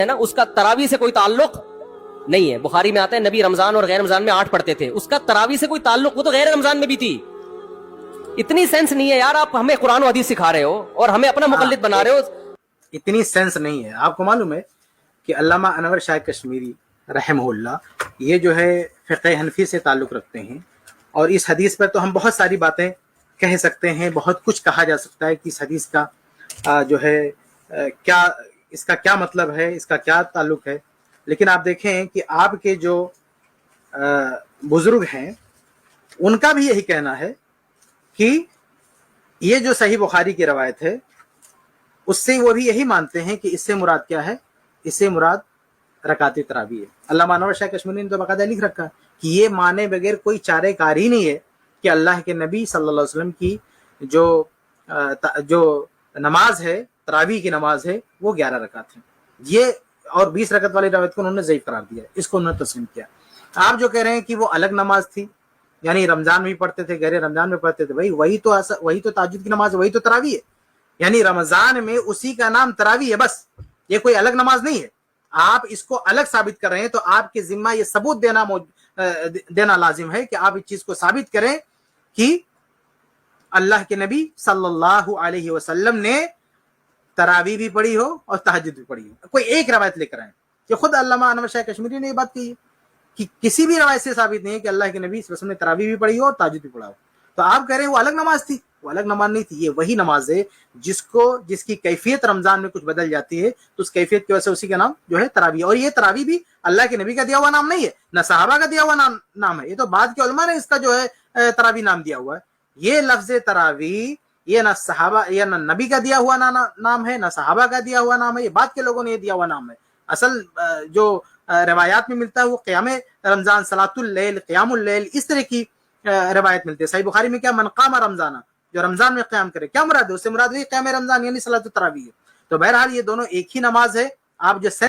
ہے نا اس کا تراویح سے کوئی تعلق نہیں ہے. بخاری میں آتا ہے نبی رمضان اور غیر رمضان میں 8 پڑھتے تھے, اس کا تراویح سے کوئی تعلق, وہ تو غیر رمضان میں بھی تھی. اتنی سینس نہیں ہے یار, آپ ہمیں قرآن و حدیث سکھا رہے ہو اور ہمیں اپنا مقلد بنا رہے ہو. اتنی سینس نہیں ہے. آپ کو معلوم ہے کہ علامہ انور شاہ کشمیری رحمہ اللہ یہ جو ہے فقہ حنفی سے تعلق رکھتے ہیں, اور اس حدیث پر تو ہم بہت ساری باتیں کہہ سکتے ہیں, بہت کچھ کہا جا سکتا ہے کہ اس حدیث کا جو ہے کیا, اس کا کیا مطلب ہے, اس کا کیا تعلق ہے. لیکن آپ دیکھیں کہ آپ کے جو بزرگ ہیں ان کا بھی یہی کہنا ہے کہ یہ جو صحیح بخاری کی روایت ہے اس سے وہ بھی یہی مانتے ہیں کہ اس سے مراد کیا ہے, اس سے مراد رکعت تراویح ہے. علامہ انور شاہ کشمیری نے تو باقاعدہ لکھ رکھا کہ یہ مانے بغیر کوئی چارے کار ہی نہیں ہے کہ اللہ کے نبی صلی اللہ علیہ وسلم کی جو نماز ہے, تراویح کی نماز ہے, وہ 11 رکعت ہیں. یہ اور 20 رکعت والی روایت کو انہوں نے ضعیف قرار دیا, اس کو انہوں نے تسلیم کیا. آپ جو کہہ رہے ہیں کہ وہ الگ نماز تھی, یعنی رمضان میں پڑھتے تھے, غیر رمضان میں پڑھتے تھے, وہی تو تہجد کی نماز ہے, وہی تو تراویح ہے. یعنی رمضان میں اسی کا نام تراویح ہے بس, یہ کوئی الگ نماز نہیں ہے. آپ اس کو الگ ثابت کر رہے ہیں تو آپ کے ذمہ یہ ثبوت دینا لازم ہے کہ آپ اس چیز کو ثابت کریں کہ اللہ کے نبی صلی اللہ علیہ وسلم نے تراویح بھی پڑھی ہو اور تہجد بھی پڑھی ہو. کوئی ایک روایت لے کر آئیں. کہ خود علامہ انور شاہ کشمیری نے یہ بات کہی ہے کہ کسی بھی روایت سے ثابت نہیں ہے کہ اللہ کے نبی صلی اللہ علیہ وسلم نے تراویح بھی پڑھی ہو اور تہجد بھی پڑھا ہو. تو آپ کہہ رہے ہیں وہ الگ نماز تھی, وہ الگ نماز نہیں تھی. یہ وہی نماز ہے جس کی کیفیت رمضان میں کچھ بدل جاتی ہے تو اس کیفیت کی وجہ سے اسی کا نام جو ہے تراویح. اور یہ تراویح بھی اللہ کے نبی کا دیا ہوا نام نہیں ہے, نہ صحابہ کا دیا ہوا نام ہے. یہ تو بعد کے علماء نے اس کا جو ہے تراویح نام دیا ہوا ہے. یہ لفظ تراویح یہ نہ صحابہ یا نہ نبی کا دیا ہوا نام ہے, نہ صحابہ کا دیا ہوا نام ہے, یہ بعد کے لوگوں نے یہ دیا ہوا نام ہے. اصل جو روایات میں ملتا ہے وہ قیام رمضان, صلاۃ اللیل, قیام اللیل, اس طرح کی روایت ملتی ہے. صحیح بخاری میں کیا من قام رمضان, جو رمضان میں قیام کرے, کیا مراد ہے اس سے؟ مراد وہی قیام رمضان یعنی صلاۃ التراویح ہے. تو بہرحال یہ دونوں ایک ہی نماز ہے. آپ جو